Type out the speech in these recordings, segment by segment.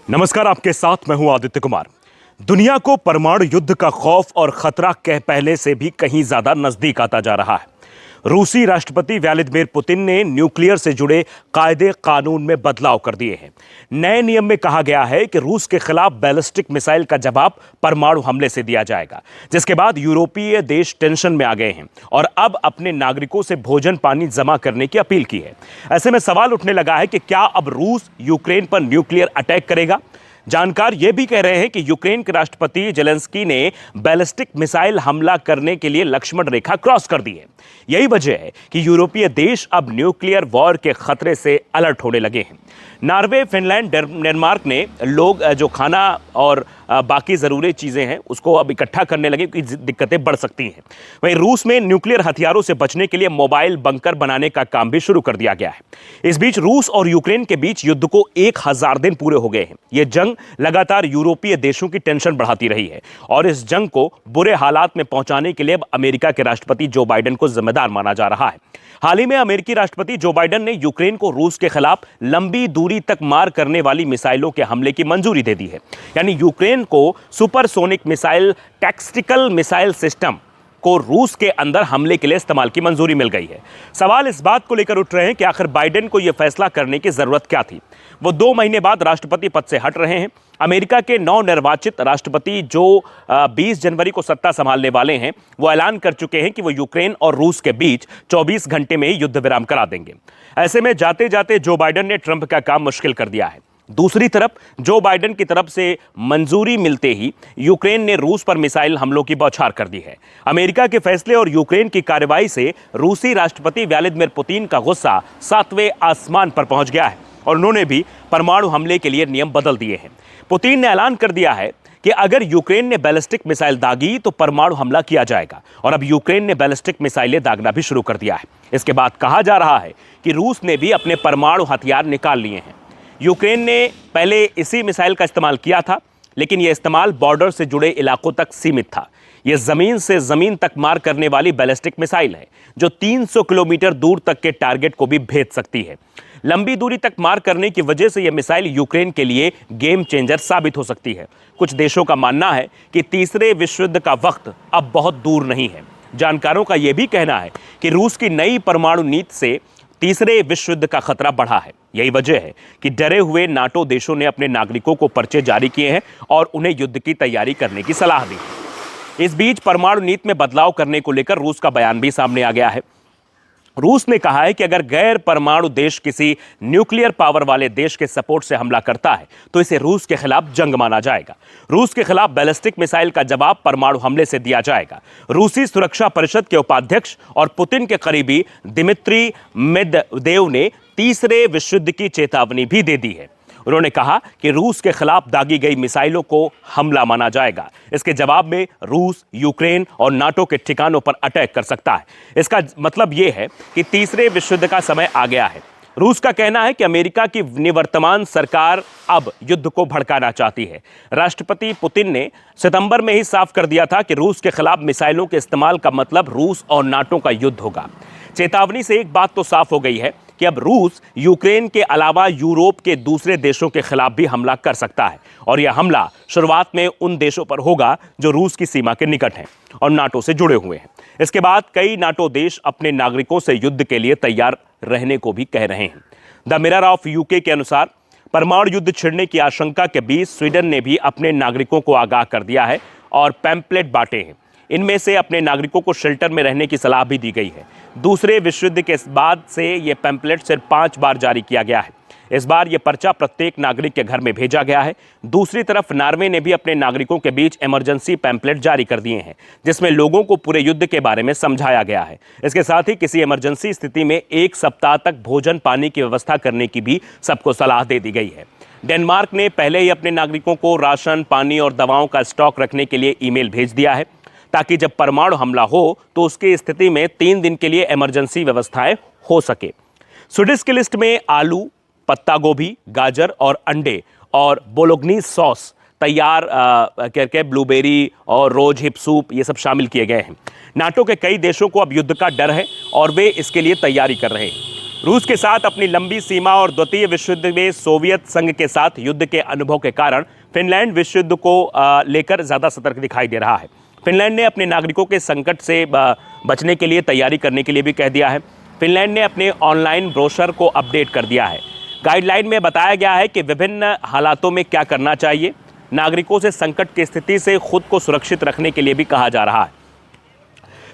नमस्कार, आपके साथ मैं हूं आदित्य कुमार। दुनिया को परमाणु युद्ध का खौफ और खतरा पहले से भी कहीं ज्यादा नजदीक आता जा रहा है। रूसी राष्ट्रपति व्लादिमीर पुतिन ने न्यूक्लियर से जुड़े कायदे कानून में बदलाव कर दिए हैं। नए नियम में कहा गया है कि रूस के खिलाफ बैलिस्टिक मिसाइल का जवाब परमाणु हमले से दिया जाएगा, जिसके बाद यूरोपीय देश टेंशन में आ गए हैं और अब अपने नागरिकों से भोजन पानी जमा करने की अपील की है। ऐसे में सवाल उठने लगा है कि क्या अब रूस यूक्रेन पर न्यूक्लियर अटैक करेगा। जानकार यह भी कह रहे हैं कि यूक्रेन के राष्ट्रपति जेलेंस्की ने बैलिस्टिक मिसाइल हमला करने के लिए लक्ष्मण रेखा क्रॉस कर दी है। यही वजह है कि यूरोपीय देश अब न्यूक्लियर वॉर के खतरे से अलर्ट होने लगे हैं। नॉर्वे, फिनलैंड, डेनमार्क ने लोग जो खाना और बाकी ज़रूरी चीज़ें हैं उसको अब इकट्ठा करने लगे क्योंकि दिक्कतें बढ़ सकती हैं। वहीं रूस में न्यूक्लियर हथियारों से बचने के लिए मोबाइल बंकर बनाने का काम भी शुरू कर दिया गया है। इस बीच रूस और यूक्रेन के बीच युद्ध को 1000 दिन पूरे हो गए हैं। यह जंग लगातार यूरोपीय देशों की टेंशन बढ़ाती रही है और इस जंग को बुरे हालात में पहुंचाने के लिए अब अमेरिका के राष्ट्रपति जो बाइडेन को जिम्मेदार माना जा रहा है। हाल ही में अमेरिकी राष्ट्रपति जो बाइडेन ने यूक्रेन को रूस के खिलाफ लंबी दूरी तक मार करने वाली मिसाइलों के हमले की मंजूरी दे दी है। यानी यूक्रेन को supersonic missile tactical missile system को रूस के अंदर हमले के लिए इस्तेमाल की मंजूरी मिल गई है। सवाल इस बात को लेकर उठ रहे हैं कि आखिर बाइडेन को यह फैसला करने की जरूरत क्या थी। वो 2 महीने बाद राष्ट्रपति पद से हट रहे हैं। अमेरिका के नवनिर्वाचित राष्ट्रपति जो 20 जनवरी को सत्ता संभालने वाले हैं, वो ऐलान कर चुके हैं कि वो यूक्रेन और रूस के बीच 24 घंटे में ही युद्ध विराम करा देंगे। ऐसे में जाते जाते जो बाइडेन ने ट्रंप का काम मुश्किल कर दिया है। दूसरी तरफ जो बाइडेन की तरफ से मंजूरी मिलते ही यूक्रेन ने रूस पर मिसाइल हमलों की बौछार कर दी है। अमेरिका के फैसले और यूक्रेन की कार्रवाई से रूसी राष्ट्रपति व्लादिमीर पुतिन का गुस्सा 7वें आसमान पर पहुंच गया है और उन्होंने भी परमाणु हमले के लिए नियम बदल दिए हैं। पुतिन ने ऐलान कर दिया है कि अगर यूक्रेन ने बैलिस्टिक मिसाइल दागी तो परमाणु हमला किया जाएगा और अब यूक्रेन ने बैलिस्टिक मिसाइलें दागना भी शुरू कर दिया है। इसके बाद कहा जा रहा है कि रूस ने भी अपने परमाणु हथियार निकाल लिए हैं। यूक्रेन ने पहले इसी मिसाइल का इस्तेमाल किया था, लेकिन यह इस्तेमाल बॉर्डर से जुड़े इलाकों तक सीमित था। यह जमीन से जमीन तक मार करने वाली बैलिस्टिक मिसाइल है जो 300 किलोमीटर दूर तक के टारगेट को भी भेद सकती है। लंबी दूरी तक मार करने की वजह से यह मिसाइल यूक्रेन के लिए गेम चेंजर साबित हो सकती है। कुछ देशों का मानना है कि तीसरे विश्व युद्ध का वक्त अब बहुत दूर नहीं है। जानकारों का यह भी कहना है कि रूस की नई परमाणु नीति से तीसरे विश्व युद्ध का खतरा बढ़ा है। यही वजह है कि डरे हुए नाटो देशों ने अपने नागरिकों को पर्चे जारी किए हैं और उन्हें युद्ध की तैयारी करने की सलाह दी। इस बीच परमाणु नीति में बदलाव करने को लेकर रूस का बयान भी सामने आ गया है। रूस ने कहा है कि अगर गैर परमाणु देश किसी न्यूक्लियर पावर वाले देश के सपोर्ट से हमला करता है तो इसे रूस के खिलाफ जंग माना जाएगा। रूस के खिलाफ बैलिस्टिक मिसाइल का जवाब परमाणु हमले से दिया जाएगा। रूसी सुरक्षा परिषद के उपाध्यक्ष और पुतिन के करीबी दिमित्री मेदवेदेव ने तीसरे विश्व युद्ध की चेतावनी भी दे दी है। उन्होंने कहा कि रूस के खिलाफ दागी गई मिसाइलों को हमला माना जाएगा। इसके जवाब में रूस, यूक्रेन और नाटो के ठिकानों पर अटैक कर सकता है। इसका मतलब यह है कि तीसरे विश्व युद्ध का समय आ गया है। रूस का कहना है कि अमेरिका की निवर्तमान सरकार अब युद्ध को भड़काना चाहती है। राष्ट्रपति पुतिन ने सितंबर में ही साफ कर दिया था कि रूस के खिलाफ मिसाइलों के इस्तेमाल का मतलब रूस और नाटो का युद्ध होगा। चेतावनी से एक बात तो साफ हो गई है कि अब रूस यूक्रेन के अलावा यूरोप के दूसरे देशों के खिलाफ भी हमला कर सकता है और यह हमला शुरुआत में उन देशों पर होगा जो रूस की सीमा के निकट हैं और नाटो से जुड़े हुए हैं। इसके बाद कई नाटो देश अपने नागरिकों से युद्ध के लिए तैयार रहने को भी कह रहे हैं। द मिरर ऑफ यूके के अनुसार परमाणु युद्ध छिड़ने की आशंका के बीच स्वीडन ने भी अपने नागरिकों को आगाह कर दिया है और पैम्पलेट बांटे हैं। इनमें से अपने नागरिकों को शेल्टर में रहने की सलाह भी दी गई है। दूसरे विश्व युद्ध के बाद से यह पैम्पलेट सिर्फ 5 बार जारी किया गया है। इस बार यह पर्चा प्रत्येक नागरिक के घर में भेजा गया है। दूसरी तरफ नॉर्वे ने भी अपने नागरिकों के बीच इमरजेंसी पैम्पलेट जारी कर दिए हैं, जिसमें लोगों को पूरे युद्ध के बारे में समझाया गया है। इसके साथ ही किसी इमरजेंसी स्थिति में 1 सप्ताह तक भोजन पानी की व्यवस्था करने की भी सबको सलाह दे दी गई है। डेनमार्क ने पहले ही अपने नागरिकों को राशन, पानी और दवाओं का स्टॉक रखने के लिए ईमेल भेज दिया है ताकि जब परमाणु हमला हो तो उसकी स्थिति में 3 दिन के लिए इमरजेंसी व्यवस्थाएं हो सके। स्वीडिश की लिस्ट में आलू, पत्ता गोभी, गाजर और अंडे और बोलोग्नीज सॉस तैयार करके ब्लूबेरी और रोज हिप सूप ये सब शामिल किए गए हैं। नाटो के कई देशों को अब युद्ध का डर है और वे इसके लिए तैयारी कर रहे हैं। रूस के साथ अपनी लंबी सीमा और द्वितीय विश्व युद्ध में सोवियत संघ के साथ युद्ध के अनुभव के कारण फिनलैंड विश्व युद्ध को लेकर ज़्यादा सतर्क दिखाई दे रहा है। फिनलैंड ने अपने नागरिकों के संकट से बचने के लिए तैयारी करने के लिए भी कह दिया है। फिनलैंड ने अपने ऑनलाइन ब्रोशर को अपडेट कर दिया है। गाइडलाइन में बताया गया है कि विभिन्न हालातों में क्या करना चाहिए। नागरिकों से संकट की स्थिति से खुद को सुरक्षित रखने के लिए भी कहा जा रहा है।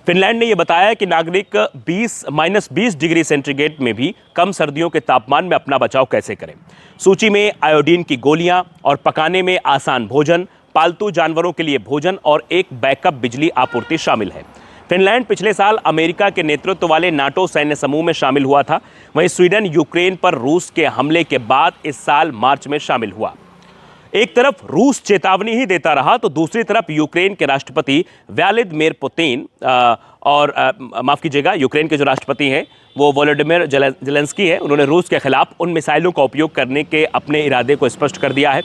फिनलैंड ने यह बताया कि नागरिक -20 डिग्री सेंटीग्रेड में भी कम सर्दियों के तापमान में अपना बचाव कैसे करें। सूची में आयोडीन की गोलियां और पकाने में आसान भोजन, पालतू जानवरों के लिए भोजन और एक बैकअप बिजली आपूर्ति शामिल है। फिनलैंड पिछले साल अमेरिका के नेतृत्व वाले नाटो सैन्य समूह में शामिल हुआ था। वहीं स्वीडन यूक्रेन पर रूस के हमले के बाद इस साल मार्च में शामिल हुआ। एक तरफ रूस चेतावनी ही देता रहा तो दूसरी तरफ यूक्रेन के राष्ट्रपति व्लादिमीर पुतिन माफ कीजिएगा, यूक्रेन के जो राष्ट्रपति हैं वो वोलोडिमिर जेलेंस्की है। उन्होंने रूस के खिलाफ उन मिसाइलों का उपयोग करने के अपने इरादे को स्पष्ट कर दिया है।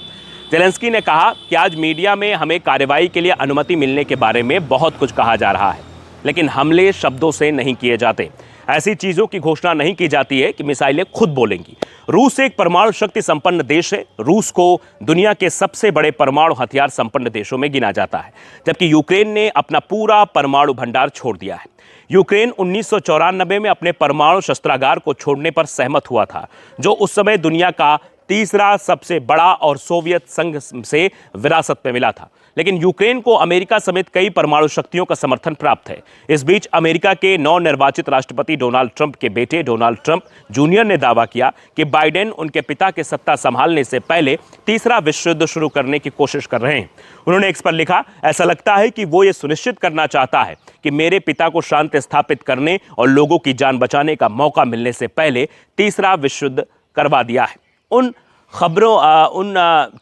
जेलेंस्की ने कहा कि आज मीडिया में हमें कार्रवाई के लिए अनुमति मिलने के बारे में बहुत कुछ कहा जा रहा है, लेकिन हमले शब्दों से नहीं किए जाते। ऐसी चीज़ों की घोषणा नहीं की जाती है कि मिसाइलें खुद बोलेंगी। रूस एक परमाणु शक्ति संपन्न देश है। रूस को दुनिया के सबसे बड़े परमाणु हथियार संपन्न देशों में गिना जाता है, जबकि यूक्रेन ने अपना पूरा परमाणु भंडार छोड़ दिया है। यूक्रेन 1994 में अपने परमाणु शस्त्रागार को छोड़ने पर सहमत हुआ था, जो उस समय दुनिया का तीसरा सबसे बड़ा और सोवियत संघ से विरासत में मिला था। लेकिन यूक्रेन को अमेरिका समेत कई परमाणु शक्तियों का समर्थन प्राप्त है। इस बीच अमेरिका के नवनिर्वाचित राष्ट्रपति डोनाल्ड ट्रंप के बेटे डोनाल्ड ट्रंप जूनियर ने दावा किया कि बाइडेन उनके पिता के सत्ता संभालने से पहले तीसरा विश्व युद्ध शुरू करने की कोशिश कर रहे हैं। उन्होंने एक्स पर लिखा, ऐसा लगता है कि वो ये सुनिश्चित करना चाहता है कि मेरे पिता को शांति स्थापित करने और लोगों की जान बचाने का मौका मिलने से पहले तीसरा विश्व युद्ध करवा दिया है। उन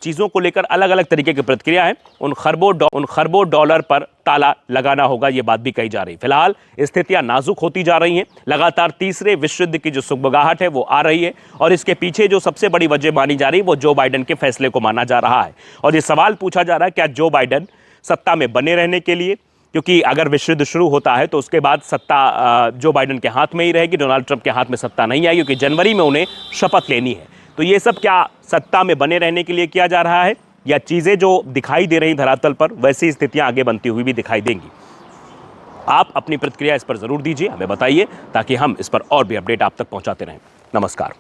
चीज़ों को लेकर अलग अलग तरीके की प्रतिक्रिया है। उन खरबों डॉलर पर ताला लगाना होगा, ये बात भी कही जा रही है। फिलहाल स्थितियां नाजुक होती जा रही हैं। लगातार तीसरे विश्व युद्ध की जो सुगबुगाहट है वो आ रही है, और इसके पीछे जो सबसे बड़ी वजह मानी जा रही है वो जो बाइडेन के फैसले को माना जा रहा है। और ये सवाल पूछा जा रहा है, क्या जो बाइडेन सत्ता में बने रहने के लिए, क्योंकि अगर विश्व युद्ध शुरू होता है तो उसके बाद सत्ता जो बाइडेन के हाथ में ही रहेगी, डोनाल्ड ट्रंप के हाथ में सत्ता नहीं आएगी, क्योंकि जनवरी में उन्हें शपथ लेनी है। तो ये सब क्या सत्ता में बने रहने के लिए किया जा रहा है, या चीज़ें जो दिखाई दे रही धरातल पर वैसी स्थितियां आगे बनती हुई भी दिखाई देंगी? आप अपनी प्रतिक्रिया इस पर ज़रूर दीजिए, हमें बताइए, ताकि हम इस पर और भी अपडेट आप तक पहुंचाते रहें। नमस्कार।